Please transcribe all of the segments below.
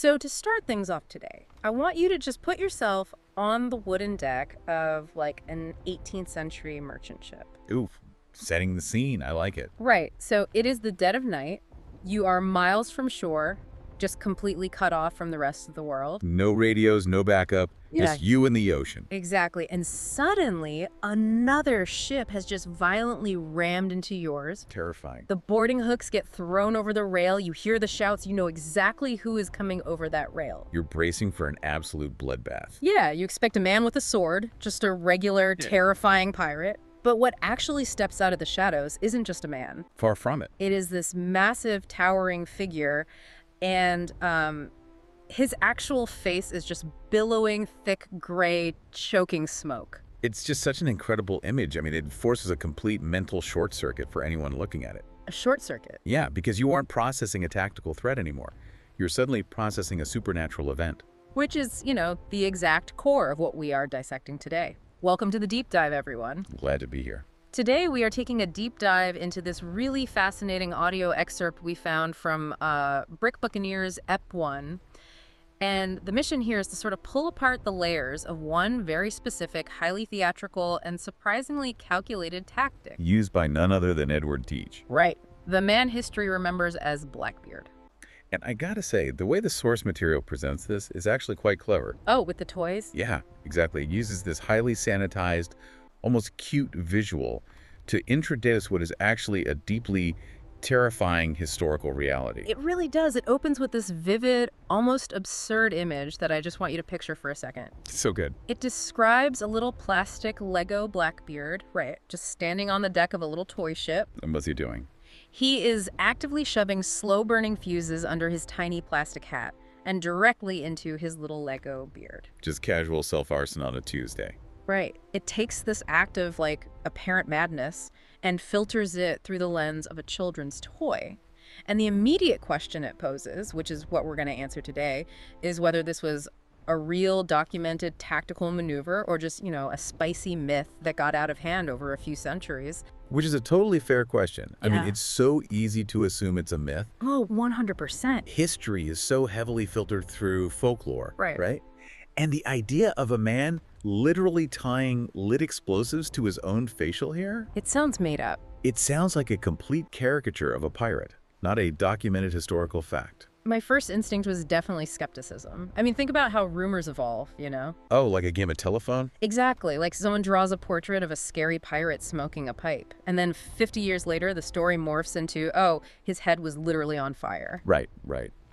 So to start things off today, I want you to just put yourself on the wooden deck of like an 18th century merchant ship. Oof, setting the scene. I like it. Right. So it is the dead of night. You are miles from shore, just completely cut off from the rest of the world. No radios, no backup, just you and the ocean. Exactly. And suddenly, another ship has just violently rammed into yours. Terrifying. The boarding hooks get thrown over the rail. You hear the shouts. You know exactly who is coming over that rail. You're bracing for an absolute bloodbath. Yeah, you expect a man with a sword, just a regular, terrifying pirate. But what actually steps out of the shadows isn't just a man. Far from it. It is this massive, towering figure, and his actual face is just billowing, thick, gray, choking smoke. It's just such an incredible image. I mean, it forces a complete mental short circuit for anyone looking at it. A short circuit. Yeah, because you aren't processing a tactical threat anymore. You're suddenly processing a supernatural event. Which is, you know, the exact core of what we are dissecting today. Welcome to the deep dive, everyone. Glad to be here. Today, we are taking a deep dive into this really fascinating audio excerpt we found from Brick Buccaneers Ep 1. And the mission here is to sort of pull apart the layers of one very specific, highly theatrical, and surprisingly calculated tactic. Used by none other than Edward Teach. Right. The man history remembers as Blackbeard. And I gotta say, the way the source material presents this is actually quite clever. Oh, with the toys? Yeah, exactly. It uses this highly sanitized, almost cute visual to introduce what is actually a deeply terrifying historical reality. It really does. It opens with this vivid, almost absurd image that I just want you to picture for a second. So good. It describes a little plastic Lego Blackbeard, right, just standing on the deck of a little toy ship. And what's he doing? He is actively shoving slow-burning fuses under his tiny plastic hat and directly into his little Lego beard. Just casual self-arson on a Tuesday. Right. It takes this act of, like, apparent madness and filters it through the lens of a children's toy. And the immediate question it poses, which is what we're going to answer today, is whether this was a real documented tactical maneuver or just, you know, a spicy myth that got out of hand over a few centuries. Which is a totally fair question. I mean, Yeah. it's so easy to assume it's a myth. Oh, 100%. History is so heavily filtered through folklore, Right. And the idea of a man literally tying lit explosives to his own facial hair? It sounds made up. It sounds like a complete caricature of a pirate, not a documented historical fact. My first instinct was definitely skepticism. I mean, think about how rumors evolve, you know? Oh, like a game of telephone? Exactly. Like someone draws a portrait of a scary pirate smoking a pipe. And then 50 years later, the story morphs into, oh, his head was literally on fire. Right.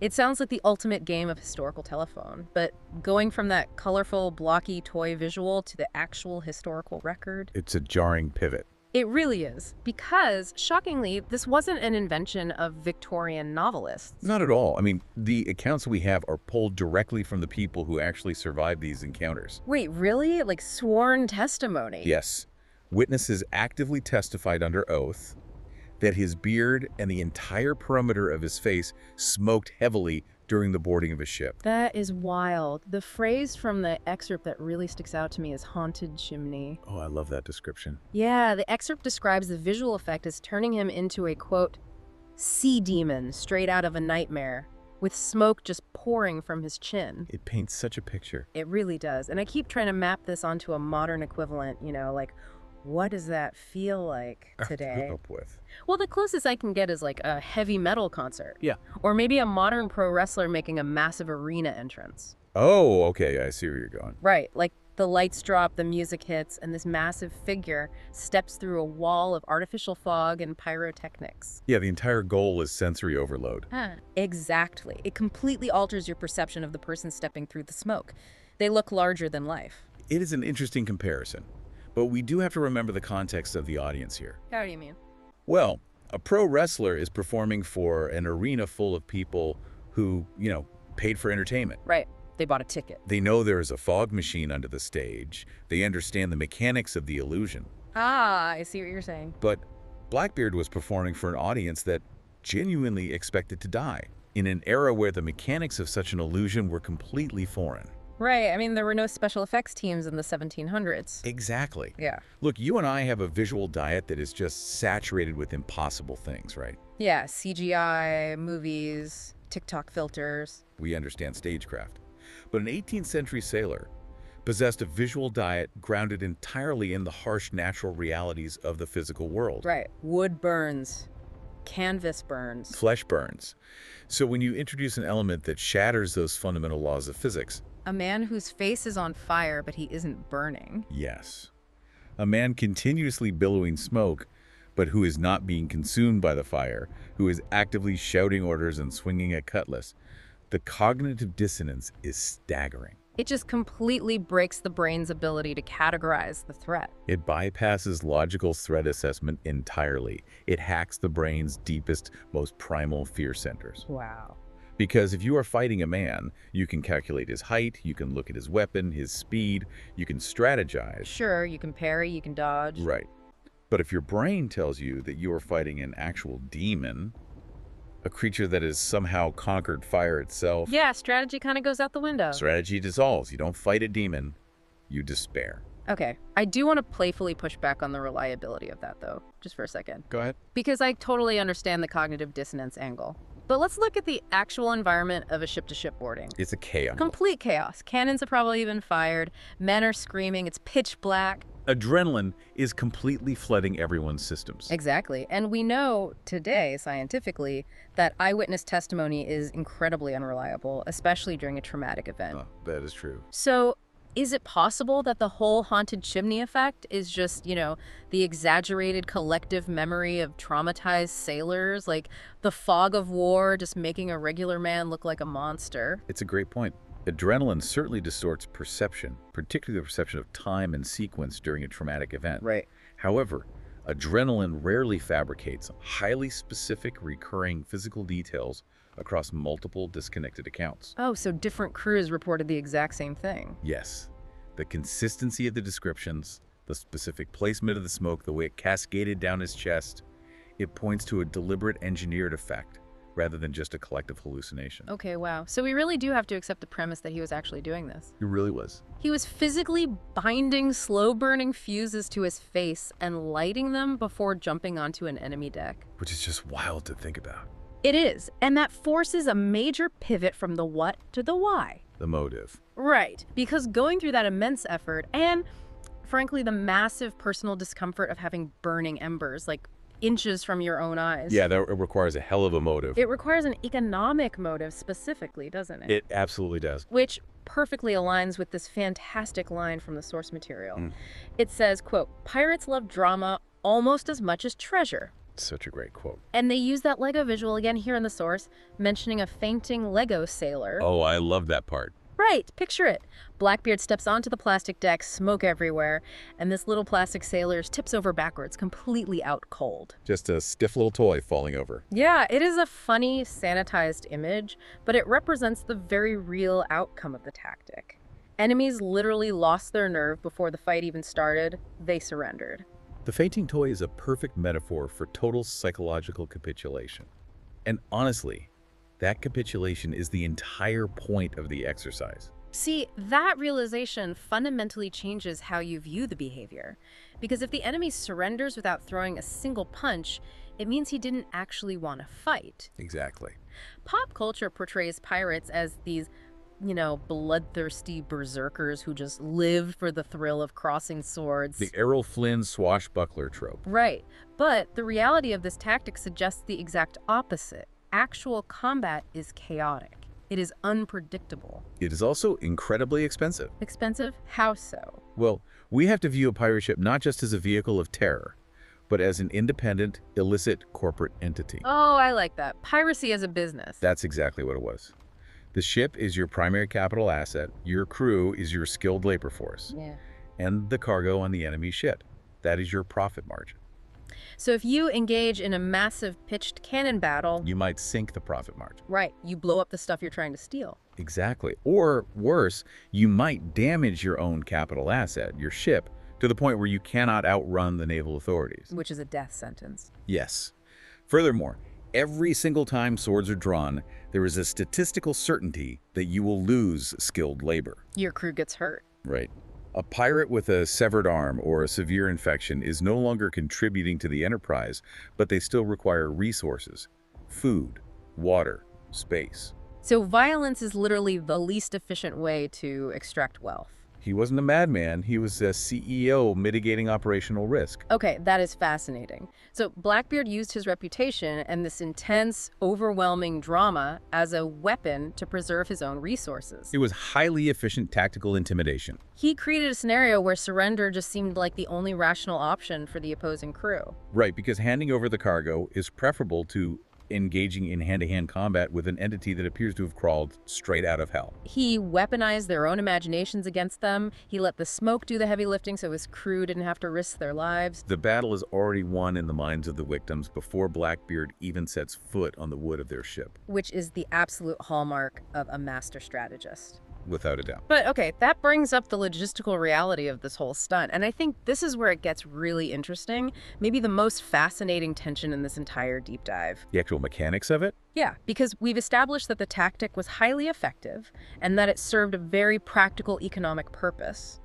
It sounds like the ultimate game of historical telephone. But going from that colorful, blocky toy visual to the actual historical record, It's a jarring pivot. it really is. Because, shockingly, this wasn't an invention of Victorian novelists. Not at all. I mean, the accounts we have are pulled directly from the people who actually survived these encounters. Wait, really? Like sworn testimony? Yes. Witnesses actively testified under oath that his beard and the entire perimeter of his face smoked heavily during the boarding of a ship. That is wild. The phrase from the excerpt that really sticks out to me is haunted chimney. Oh, I love that description. Yeah, the excerpt describes the visual effect as turning him into a, quote, sea demon straight out of a nightmare, with smoke just pouring from his chin. It paints such a picture. It really does. And I keep trying to map this onto a modern equivalent, you know, like, what does that feel like today? Up with. Well, the closest I can get is like a heavy metal concert. Yeah. Or maybe a modern pro wrestler making a massive arena entrance. Oh, okay. I see where you're going. Right, like the lights drop, the music hits, and this massive figure steps through a wall of artificial fog and pyrotechnics. Yeah, the entire goal is sensory overload. Exactly. It completely alters your perception of the person stepping through the smoke. They look larger than life. It is an interesting comparison, but we do have to remember the context of the audience here. How do you mean? Well, a pro wrestler is performing for an arena full of people who, paid for entertainment. Right. They bought a ticket. They know there is a fog machine under the stage. They understand the mechanics of the illusion. Ah, I see what you're saying. But Blackbeard was performing for an audience that genuinely expected to die, in an era where the mechanics of such an illusion were completely foreign. Right. I mean, there were no special effects teams in the 1700s. Exactly. Yeah. Look, you and I have a visual diet that is just saturated with impossible things, right? Yeah, CGI, movies, TikTok filters. We understand stagecraft. But an 18th century sailor possessed a visual diet grounded entirely in the harsh natural realities of the physical world. Right. Wood burns. Canvas burns. Flesh burns. So when you introduce an element that shatters those fundamental laws of physics, A man whose face is on fire, but he isn't burning. yes. A man continuously billowing smoke, but who is not being consumed by the fire, who is actively shouting orders and swinging a cutlass. The cognitive dissonance is staggering. It just completely breaks the brain's ability to categorize the threat. It bypasses logical threat assessment entirely. It hacks the brain's deepest, most primal fear centers. Wow. Because if you are fighting a man, you can calculate his height, you can look at his weapon, his speed, you can strategize. Sure, you can parry, you can dodge. Right. But if your brain tells you that you are fighting an actual demon, a creature that has somehow conquered fire itself, Yeah, strategy kind of goes out the window. strategy dissolves. You don't fight a demon, you despair. Okay, I do want to playfully push back on the reliability of that, though, just for a second. Go ahead. Because I totally understand the cognitive dissonance angle. But let's look at the actual environment of a ship-to-ship boarding. It's a chaos. Complete chaos. Cannons have probably been fired. Men are screaming. It's pitch black. Adrenaline is completely flooding everyone's systems. Exactly. And we know today, scientifically, that eyewitness testimony is incredibly unreliable, especially during a traumatic event. Oh, that is true. So, is it possible that the whole haunted chimney effect is just, the exaggerated collective memory of traumatized sailors, like the fog of war just making a regular man look like a monster? It's a great point. Adrenaline certainly distorts perception, particularly the perception of time and sequence during a traumatic event. Right. However, adrenaline rarely fabricates highly specific recurring physical details across multiple disconnected accounts. Oh, so different crews reported the exact same thing. Yes, the consistency of the descriptions, the specific placement of the smoke, the way it cascaded down his chest, it points to a deliberate engineered effect rather than just a collective hallucination. Okay, wow. So we really do have to accept the premise that he was actually doing this. It really was. He was physically binding slow-burning fuses to his face and lighting them before jumping onto an enemy deck. Which is just wild to think about. It is, and that forces a major pivot from the what to the why. The motive. Right, because going through that immense effort and, frankly, the massive personal discomfort of having burning embers, like inches from your own eyes. Yeah, that requires a hell of a motive. It requires an economic motive specifically, doesn't it? It absolutely does. Which perfectly aligns with this fantastic line from the source material. It says, quote, "Pirates love drama almost as much as treasure." Such a great quote. And they use that Lego visual again here in the source, mentioning a fainting Lego sailor. Oh, I love that part. Right, picture it. Blackbeard steps onto the plastic deck, smoke everywhere, and this little plastic sailor tips over backwards, completely out cold. Just a stiff little toy falling over. Yeah, it is a funny, sanitized image, but it represents the very real outcome of the tactic. Enemies literally lost their nerve before the fight even started. They surrendered. The fainting toy is a perfect metaphor for total psychological capitulation. And honestly, that capitulation is the entire point of the exercise. See, that realization fundamentally changes how you view the behavior. Because if the enemy surrenders without throwing a single punch, it means he didn't actually want to fight. Exactly. Pop culture portrays pirates as these, bloodthirsty berserkers who just lived for the thrill of crossing swords. The Errol Flynn swashbuckler trope. Right. But the reality of this tactic suggests the exact opposite. Actual combat is chaotic. It is unpredictable. It is also incredibly expensive. Expensive? How so? Well, we have to view a pirate ship not just as a vehicle of terror, but as an independent, illicit corporate entity. Oh, I like that. Piracy as a business. That's exactly what it was. The ship is your primary capital asset, your crew is your skilled labor force, Yeah. and the cargo on the enemy ship. That is your profit margin. So if you engage in a massive pitched cannon battle, You might sink the profit margin. right, you blow up the stuff you're trying to steal. Exactly. Or worse, you might damage your own capital asset, your ship, to the point where you cannot outrun the naval authorities. Which is a death sentence. Yes. Furthermore, every single time swords are drawn, there is a statistical certainty that you will lose skilled labor. Your crew gets hurt. Right. A pirate with a severed arm or a severe infection is no longer contributing to the enterprise, but they still require resources, food, water, space. So violence is literally the least efficient way to extract wealth. He wasn't a madman. He was a CEO mitigating operational risk. Okay, that is fascinating. So Blackbeard used his reputation and this intense, overwhelming drama as a weapon to preserve his own resources. It was highly efficient tactical intimidation. He created a scenario where surrender just seemed like the only rational option for the opposing crew. Right, because handing over the cargo is preferable to engaging in hand-to-hand combat with an entity that appears to have crawled straight out of hell. He weaponized their own imaginations against them. He let the smoke do the heavy lifting so his crew didn't have to risk their lives. The battle is already won in the minds of the victims before Blackbeard even sets foot on the wood of their ship. Which is the absolute hallmark of a master strategist. Without a doubt. But okay, that brings up the logistical reality of this whole stunt. And I think this is where it gets really interesting. Maybe the most fascinating tension in this entire deep dive. The actual mechanics of it? Yeah, because we've established that the tactic was highly effective and that it served a very practical economic purpose.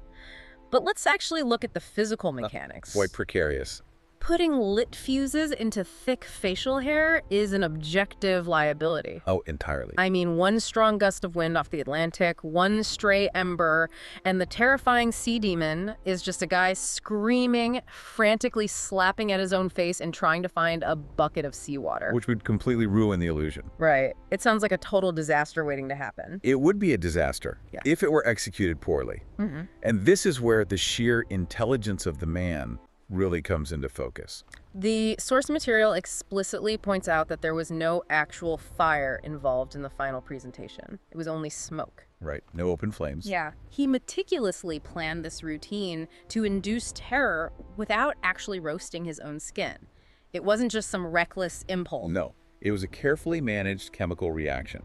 But let's actually look at the physical mechanics. Quite precarious. Putting lit fuses into thick facial hair is an objective liability. Oh, entirely. I mean, one strong gust of wind off the Atlantic, one stray ember, and the terrifying sea demon is just a guy screaming, frantically slapping at his own face and trying to find a bucket of seawater. Which would completely ruin the illusion. Right. It sounds like a total disaster waiting to happen. It would be a disaster if it were executed poorly. And this is where the sheer intelligence of the man really comes into focus. The source material explicitly points out that there was no actual fire involved in the final presentation. It was only smoke. Right. No open flames. Yeah. He meticulously planned this routine to induce terror without actually roasting his own skin. It wasn't just some reckless impulse. No. It was a carefully managed chemical reaction.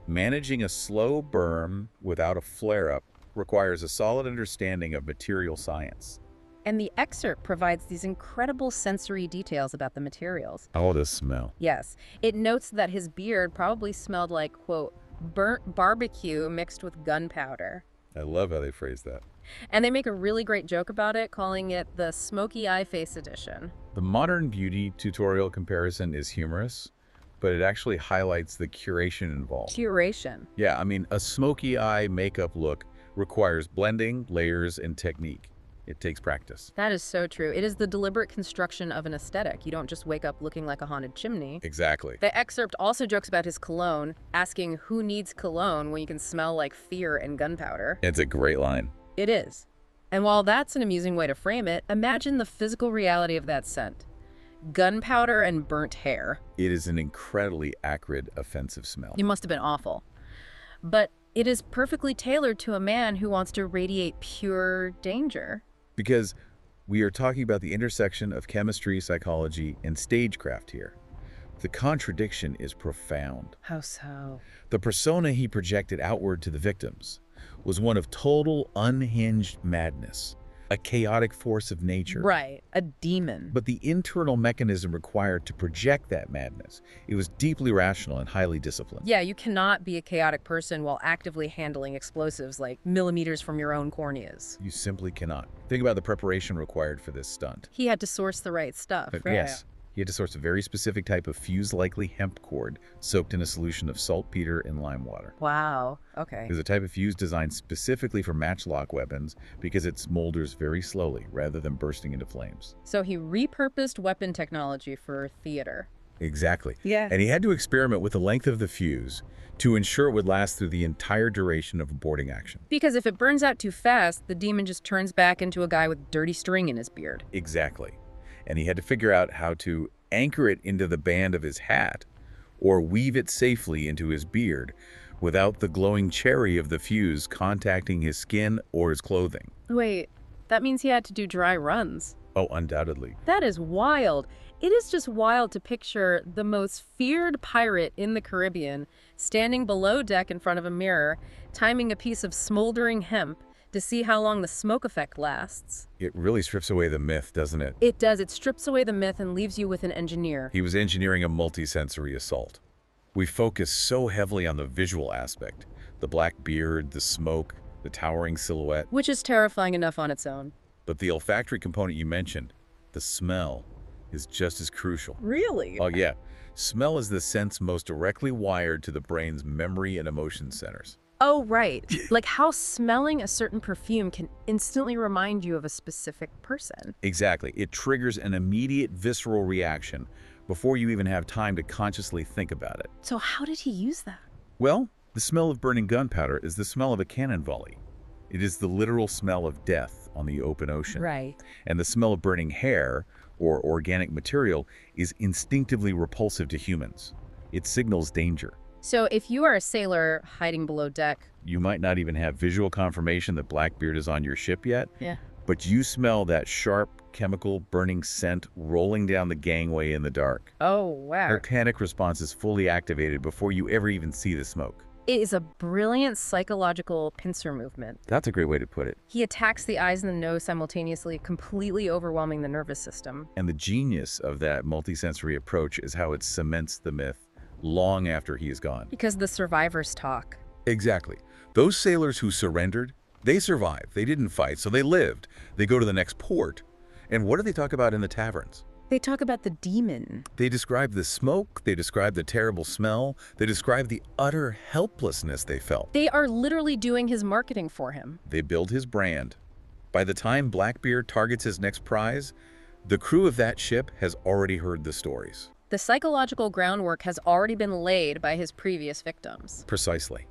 Managing a slow burn without a flare-up requires a solid understanding of material science. And the excerpt provides these incredible sensory details about the materials. Oh, the smell. Yes. It notes that his beard probably smelled like, quote, burnt barbecue mixed with gunpowder. I love how they phrase that. And they make a really great joke about it, calling it the Smoky Eye Face Edition. The modern beauty tutorial comparison is humorous, but it actually highlights the curation involved. Curation. Yeah, I mean, a smoky eye makeup look requires blending, layers, and technique. It takes practice. That is so true. It is the deliberate construction of an aesthetic. You don't just wake up looking like a haunted chimney. Exactly. The excerpt also jokes about his cologne, asking who needs cologne when you can smell like fear and gunpowder. It's a great line. It is. And while that's an amusing way to frame it, imagine the physical reality of that scent. Gunpowder and burnt hair. It is an incredibly acrid, offensive smell. It must have been awful. But it is perfectly tailored to a man who wants to radiate pure danger. Because we are talking about the intersection of chemistry, psychology, and stagecraft here. The contradiction is profound. How so? The persona he projected outward to the victims was one of total unhinged madness, a chaotic force of nature. Right, a demon. But the internal mechanism required to project that madness, it was deeply rational and highly disciplined. Yeah, you cannot be a chaotic person while actively handling explosives like millimeters from your own corneas. You simply cannot. Think about the preparation required for this stunt. He had to source the right stuff. But right? yes, he had to source a very specific type of fuse-likely hemp cord soaked in a solution of saltpeter and lime water. Wow, okay. It was a type of fuse designed specifically for matchlock weapons because it smolders very slowly rather than bursting into flames. So he repurposed weapon technology for theater. Exactly. Yeah. And he had to experiment with the length of the fuse to ensure it would last through the entire duration of a boarding action. Because if it burns out too fast, the demon just turns back into a guy with dirty string in his beard. Exactly. And he had to figure out how to anchor it into the band of his hat or weave it safely into his beard without the glowing cherry of the fuse contacting his skin or his clothing. Wait, that means he had to do dry runs. Oh, undoubtedly. That is wild. It is just wild to picture the most feared pirate in the Caribbean standing below deck in front of a mirror, timing a piece of smoldering hemp to see how long the smoke effect lasts. It really strips away the myth, doesn't it? It does. It strips away the myth and leaves you with an engineer. He was engineering a multisensory assault. We focus so heavily on the visual aspect, the black beard, the smoke, the towering silhouette. Which is terrifying enough on its own. But the olfactory component you mentioned, the smell, is just as crucial. Really? Oh yeah. Smell is the sense most directly wired to the brain's memory and emotion centers. Oh, right. Like how smelling a certain perfume can instantly remind you of a specific person. Exactly. It triggers an immediate visceral reaction before you even have time to consciously think about it. So how did he use that? Well, the smell of burning gunpowder is the smell of a cannon volley. It is the literal smell of death on the open ocean. Right. And the smell of burning hair or organic material is instinctively repulsive to humans. It signals danger. So if you are a sailor hiding below deck, You might not even have visual confirmation that Blackbeard is on your ship yet, yeah, but you smell that sharp, chemical, burning scent rolling down the gangway in the dark. oh, wow. Her panic response is fully activated before you ever even see the smoke. It is a brilliant psychological pincer movement. That's a great way to put it. He attacks the eyes and the nose simultaneously, completely overwhelming the nervous system. And the genius of that multisensory approach is how it cements the myth long after he is gone. Because the survivors talk. Exactly. Those sailors who surrendered, they survived. They didn't fight, so they lived. They go to the next port. And what do they talk about in the taverns? They talk about the demon. They describe the smoke, they describe the terrible smell, they describe the utter helplessness they felt. They are literally doing his marketing for him. They build his brand. By the time Blackbeard targets his next prize, the crew of that ship has already heard the stories. The psychological groundwork has already been laid by his previous victims. Precisely.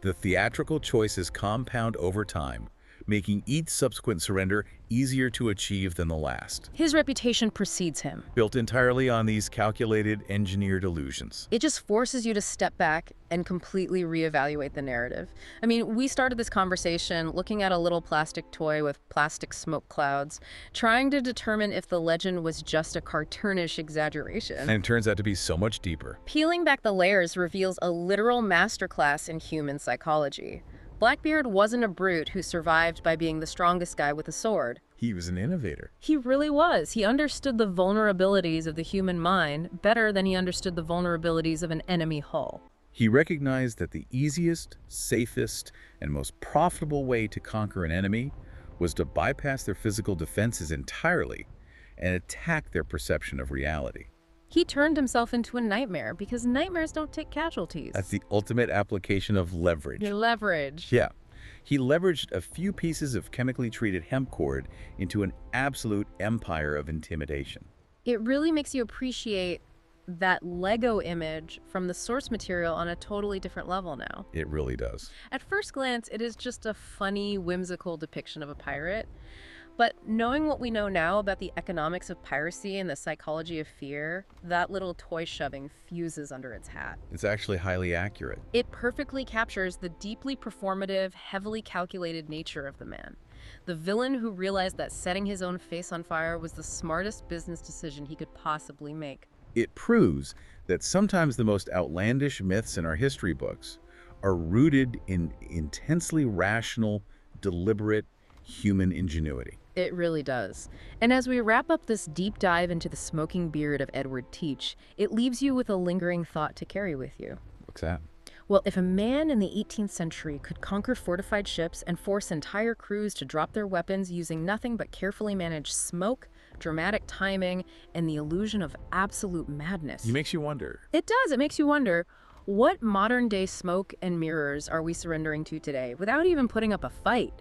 The theatrical choices compound over time, making each subsequent surrender easier to achieve than the last. His reputation precedes him. Built entirely on these calculated, engineered illusions. It just forces you to step back and completely reevaluate the narrative. I mean, we started this conversation looking at a little plastic toy with plastic smoke clouds, trying to determine if the legend was just a cartoonish exaggeration. And it turns out to be so much deeper. Peeling back the layers reveals a literal masterclass in human psychology. Blackbeard wasn't a brute who survived by being the strongest guy with a sword. He was an innovator. He really was. He understood the vulnerabilities of the human mind better than he understood the vulnerabilities of an enemy hull. He recognized that the easiest, safest, and most profitable way to conquer an enemy was to bypass their physical defenses entirely and attack their perception of reality. He turned himself into a nightmare because nightmares don't take casualties. That's the ultimate application of leverage. Your leverage. Yeah. He leveraged a few pieces of chemically treated hemp cord into an absolute empire of intimidation. It really makes you appreciate that Lego image from the source material on a totally different level now. It really does. At first glance, it is just a funny, whimsical depiction of a pirate. But knowing what we know now about the economics of piracy and the psychology of fear, that little toy shoving fuses under its hat. It's actually highly accurate. It perfectly captures the deeply performative, heavily calculated nature of the man. The villain who realized that setting his own face on fire was the smartest business decision he could possibly make. It proves that sometimes the most outlandish myths in our history books are rooted in intensely rational, deliberate human ingenuity. It really does. And as we wrap up this deep dive into the smoking beard of Edward Teach, it leaves you with a lingering thought to carry with you. What's that? Well, if a man in the 18th century could conquer fortified ships and force entire crews to drop their weapons using nothing but carefully managed smoke, dramatic timing, and the illusion of absolute madness. It makes you wonder. It does. It makes you wonder, what modern-day smoke and mirrors are we surrendering to today without even putting up a fight?